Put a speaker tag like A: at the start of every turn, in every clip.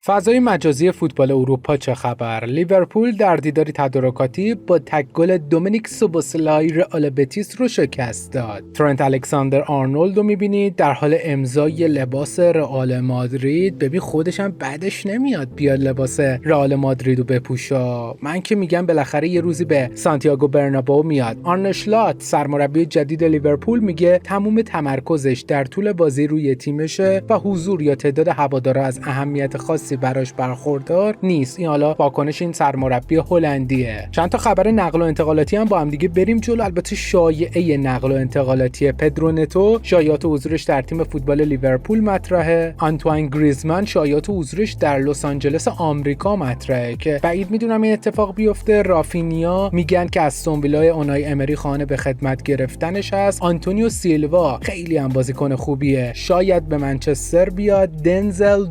A: فضای مجازی فوتبال اروپا چه خبر؟ لیورپول در دیداری تدارکاتی با تک گل دومینیک سوبوسلای رئال بتیس رو شکست داد. ترنت الکساندر آرنولد رو می‌بینید در حال امضای لباس رئال مادرید. ببین خودش هم بعدش نمیاد بیاد لباس رئال مادرید رو بپوشه. من که میگم بالاخره یه روزی به سانتیاگو برنابئو میاد. آرن سلات سرمربی جدید لیورپول میگه تمام تمرکزش در طول بازی روی تیمشه و حضور یا تعداد هوادارا از اهمیت خاصی براش برخوردار نیست. این حالا واکنش این سرمربی هلندیه. چند تا خبر نقل و انتقالاتی هم با هم دیگه بریم جلو. البته شایعه نقل و انتقالاتی پدرو نتو شایعات حضورش در تیم فوتبال لیورپول مطرحه. آنتواین گریزمان شایعات حضورش در لس آنجلس آمریکا مطرحه که بعید میدونم این اتفاق بیفته. رافینیا میگن که از استون ویلا اونای امری خانه به خدمت گرفتنش هست. آنتونیو سیلوا خیلی هم بازیکن خوبیه، شاید به منچستر بیاد. دنزل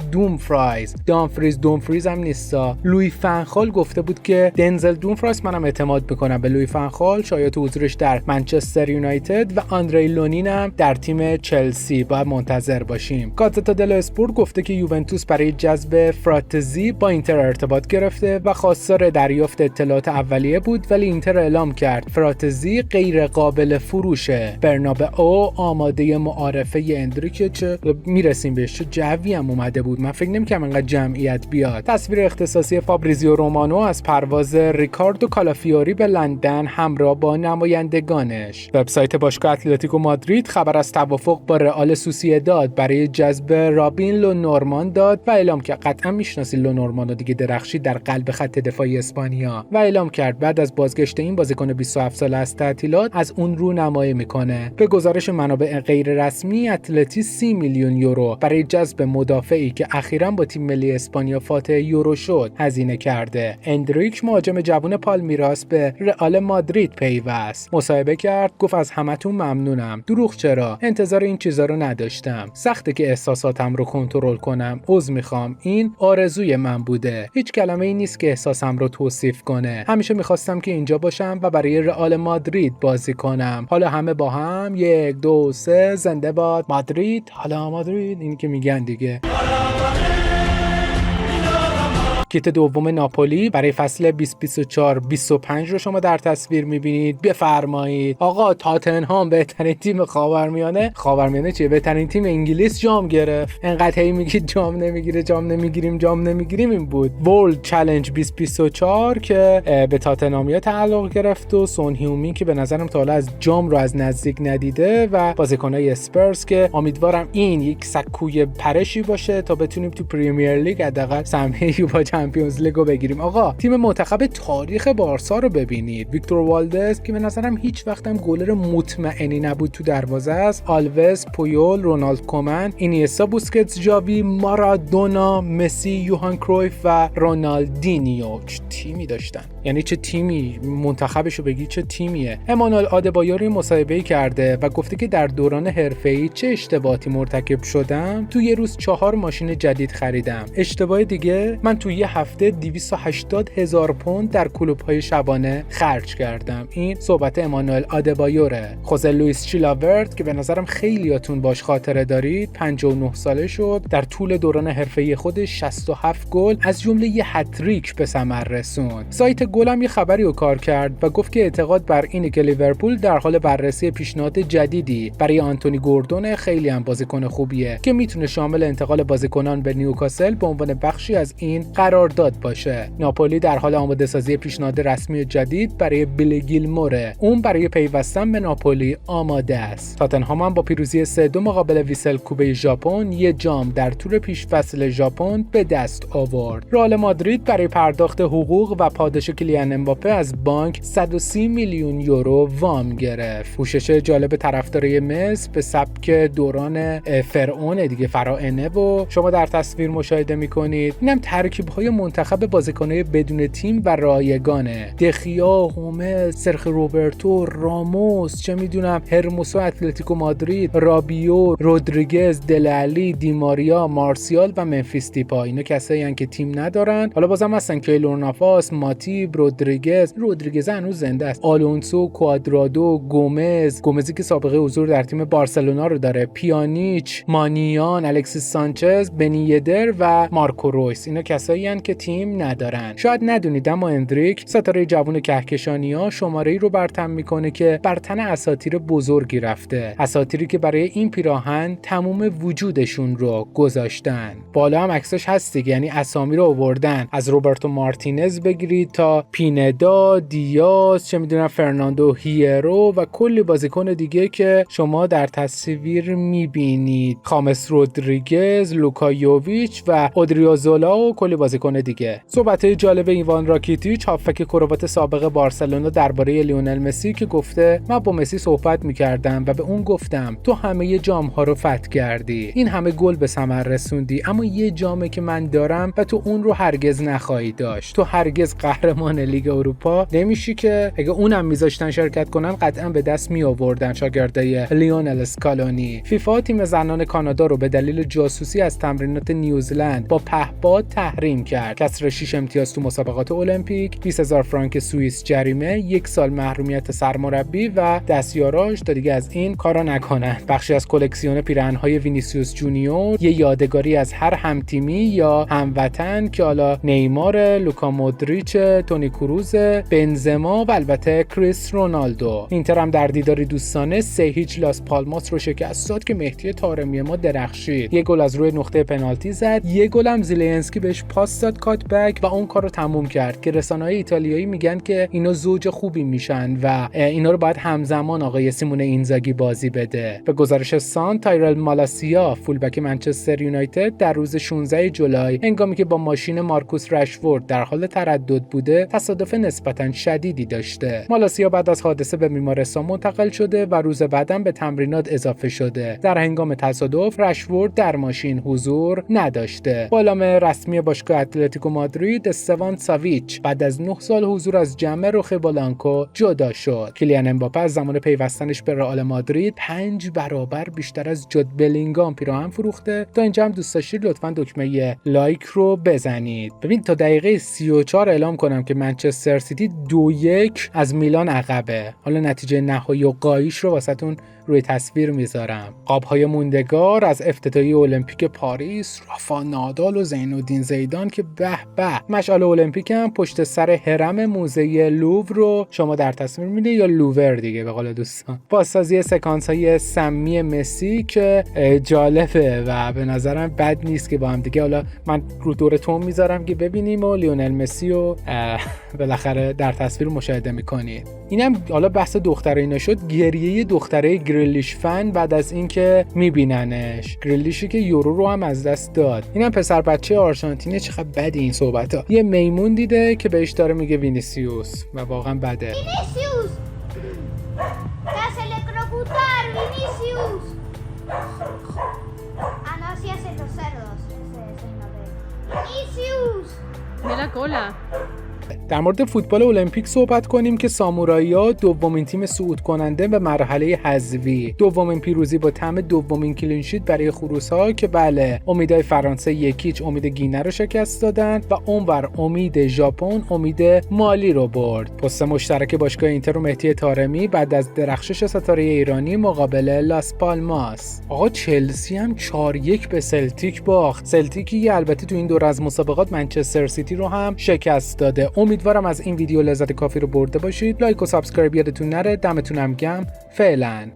A: دومفریز هم نیستا. لوی فنخال گفته بود که دنزل دومفریز، منم اعتماد میکنم به لوی فنخال، شاید حضورش در منچستر یونایتد و آندری لونین هم در تیم چلسی. باید منتظر باشیم. گازتا دلو اسپورت گفته که یوونتوس برای جذب فراتزی با اینتر ارتباط گرفته و خواستار دریافت اطلاعات اولیه بود، ولی اینتر اعلام کرد فراتزی غیر قابل فروشه. برنابئو آماده معارفه اندریک، چه میرسیم بهش. چه جوی هم اومده بود، من فکر نمی‌کنم انقدر جمعیت بیاد. تصویر اختصاصی فابریزیو رومانو از پرواز ریکاردو کالافیوری به لندن همراه با نمایندگانش. وبسایت باشگاه اتلتیکو مادرید خبر از توافق با رئال سوسییداد برای جذب رابین لونورمان داد و اعلام کرد، قطعا میشناسی لونورمانو دیگه، درخشی در قلب خط دفاعی اسپانیا، و اعلام کرد بعد از بازگشت این بازیکن 27 ساله از تعطیلات از اون رو نمایی میکنه. به گزارش منابع غیر رسمی، اتلتی 30 میلیون یورو برای جذب مدافعی که اخیراً با تیم ملی اسپانیا فاتح یورو شد هزینه کرده. اندریک مهاجم جوان پالمیراس به رئال مادرید پیوست. مصاحبه کرد، گفت از همتون ممنونم. دروغ چرا؟ انتظار این چیزا رو نداشتم. سخته که احساساتم رو کنترل کنم. عذر میخوام. این آرزوی من بوده. هیچ کلمه‌ای نیست که احساسم رو توصیف کنه. همیشه میخواستم که اینجا باشم و برای رئال مادرید بازی کنم. حالا همه با هم 1 2 3 زنده باد مادرید. حالا مادرید، این که میگن دیگه. کیت دوم ناپولی برای فصل 2024-25 رو شما در تصویر میبینید. بفرمایید. آقا تاتنهام بهترین تیم خاورمیانه چیه؟ بهترین تیم انگلیس جام گرفت. انقدر هی میگید جام نمیگیریم این بود. ورلد چالش 2024 که به تاتنهامیا تعلق گرفت و سون هیومین که به نظرم تا حالا از جام رو از نزدیک ندیده و بازیکنای اسپرز که امیدوارم این یک سکوی پرشی باشه تا بتونیم تو پریمیر لیگ حداقل سهمیه‌ای با چمپیونز لیگو بگیریم. آقا تیم منتخب تاریخ بارسا رو ببینید. ویکتور والدز که به نظرم هیچ وقتم گلر مطمئنی نبود تو دروازه است. آلوز، پویول، رونالد کومن، اینیستا، بوسکتس، ژاوی، مارادونا، مسی، یوهان کرویف و رونالدینیو. چه تیمی داشتن، یعنی چه تیمی. منتخبشو بگی چه تیمیه. امانوئل آدبایوری مصاحبه کرده و گفته که در دوران حرفه‌ای چه اشتباهاتی مرتکب شدم. تو یه روز 4 ماشین جدید خریدم. اشتباه دیگه، من تو یه هفته 280,000 پوند در کلوب‌های شبانه خرج کردم. این صحبت امانوئل آدبایوره. خوزه لوئیس چیلاورت که به نظرم خیلیاتون باش خاطره دارید، 59 ساله شد. در طول دوران حرفه‌ای خودش 67 گل از جمله یه هتریک به ثمر رسوند. سایت گلم یه خبری رو کار کرد و گفت که اعتقاد بر اینه که لیورپول در حال بررسی پیشنهاد جدیدی برای آنتونی گوردون، خیلی هم بازیکن خوبیه که میتونه شامل انتقال بازیکنان به نیوکاسل به عنوان بخشی از این قرارداد باشه. ناپولی در حال آماده سازی پیشنهاد رسمی جدید برای بیلی گیلموره. اون برای پیوستن به ناپولی آماده است. تاتنهام هم با پیروزی 3-2 مقابل ویسل کوبه ژاپن یه جام در طول پیش فصل ژاپن به دست آورد. رئال مادرید برای پرداخت حقوق و پاداش کیلیان امباپه از بانک 130 میلیون یورو وام گرفت. پوشش جالب طرفدارای مصر به سبک دوران فرعون دیگه، فراعنه و شما در تصویر مشاهده می‌کنید. اینم ترکیب‌های توی منتخب بازیکن‌های بدون تیم و رایگانه. دخیا، هومل، سرخ روبرتو، راموس، چه میدونم هرموسو اتلتیکو مادرید، رابیو، رودریگز، دلعلی، دیماریا، مارسیال و منفیس دیپا. اینا کسایی هستن که تیم ندارن. حالا بازم هستن کیلور نافاس، ماتیب، رودریگز هنوز زنده است، آلونسو، کوادرادو، گومزی که سابقه حضور در تیم بارسلونا رو داره، پیانیچ، مانیان، الکسیس سانچز، بنیدر و مارکو رویس. اینا کسایی هستن که تیم ندارن. شاید ندونید اما اندریک، ستاره جوان کهکشانی‌ها، شماره‌ای رو برتم میکنه که بر تن اساطیر بزرگی رفته. اساطیری که برای این پیراهن تمام وجودشون رو گذاشتن. بالا هم عکسش هست دیگه، یعنی اسامی رو آوردن، از روبرتو مارتینز بگیرید تا پیندا، دیاز، چه میدونم فرناندو هیرو و کلی بازیکن دیگه که شما در تصویر میبینید، خامس رودریگز، لوکا یوویچ و اودریوزولا و کلی بازیکن دیگه. صحبت‌های جالب ایوان راکیتیچ، هافک کروات سابق بارسلونا، درباره لیونل مسی که گفته من با مسی صحبت میکردم و به اون گفتم تو همه جام‌ها رو فتح کردی، این همه گل به ثمر رسوندی، اما یه جامی که من دارم و تو اون رو هرگز نخواهی داشت. تو هرگز قهرمان لیگ اروپا نمیشی که اگه اونم میذاشتن شرکت کنن قطعا به دست می آوردن شاگردای لیونل اسکالونی. فیفا تیم زنان کانادا رو به دلیل جاسوسی از تمرینات نیوزلند با پهپاد تحریم کرد. کسر 6 امتیاز تو مسابقات المپیک، 20000 فرانک سوئیس جریمه، 1 سال محرومیت سرمربی و دستیاراش تا دیگه از این کارا نکنن. بخشی از کلکسیون پیراهن‌های وینیسیوس جونیور، یه یادگاری از هر همتیمی یا هموطن که حالا نیمار، لوکا مودریچ، تونی کروز، بنزما و البته کریس رونالدو. اینتر هم در دیداری دوستانه 3-0 لاس پالماس رو شکست داد که مهدی طارمی ما درخشید. یه گل از روی نقطه پنالتی زد، یه گل هم زیلنسکی بهش پاس داد کات بک و اون کارو تموم کرد که رسانه‌های ایتالیایی میگن که اینا زوج خوبی میشن و اینا رو باید همزمان آقای سیمون اینزاگی بازی بده. به گزارش سان، تایرل مالاسیا فولبک منچستر یونایتد در روز 16 جولای هنگامی که با ماشین مارکوس رشفورد در حال تردد بوده تصادف نسبتاً شدیدی داشته. مالاسیا بعد از حادثه به بیمارستان منتقل شده و روز بعداً به تمرینات اضافه شده. در هنگام تصادف رشفورد در ماشین حضور نداشته. بالام رسمی باشگاه اتلتیکو مادرید استوان ساویچ بعد از 9 سال حضور از جمع روخ بلانکو جدا شد. کیلیان امباپه از زمان پیوستنش به رئال مادرید 5 برابر بیشتر از جود بلینگام پیراهن فروخته. تا اینجا هم دوست داشتید لطفاً دکمه لایک رو بزنید. ببین تا دقیقه 34 اعلام کنم که منچستر سیتی 2-1 از میلان عقبه. حالا نتیجه نهایی و قایش رو واسهتون روی تصویر میذارم. قاب‌های موندگار از افتتاحیه المپیک پاریس، رافا نادال و زینالدین زیدان که به به. مشعل المپیک هم پشت سر هرم موزه لوور رو شما در تصویر می‌بینید یا لوور دیگه به قول دوستان. بازسازی سکانس‌های سمی مسی که جالبه و به نظرم بد نیست که با هم دیگه حالا من رو دورتون میذارم که ببینیم و لیونل مسی رو بالاخره در تصویر مشاهده می‌کنید. اینم حالا بحث دختره اینا شد. گریه دختره گریلیش فن بعد از اینکه میبیننش، گریلیشی که یورو رو هم از دست داد. اینم پسر بچه آرژانتینی. چقدر بده این صحبتا. یه میمون دیده که بهش داره میگه وینیسیوس و واقعا بده.
B: وینیسیوس تاس electrocutar وینیسیوس no así hacen los cerdos ese signo de وینیسیوس
C: Mira cola.
A: در مورد فوتبال المپیک صحبت کنیم که سامورایی‌ها دومین تیم صعود کننده به مرحله حذفی، دومین پیروزی با طعم دومین کلین شیت برای خروس‌ها که بله، امیدهای فرانسه 1-0 امید گینه رو شکست دادن و اونور امید ژاپن امید مالی رو برد. پست مشترک باشگاه اینتر و مهدی طارمی بعد از درخشش ستاره ایرانی مقابل لاس پالماس. آقا چلسی هم 4-1 به سلتیک باخت. سلتیکی البته تو این دور از مسابقات منچستر سیتی رو هم شکست داده. امیدوارم از این ویدیو لذت کافی رو برده باشید. لایک و سابسکرایب یادتون نره. دمتونم گرم. فعلا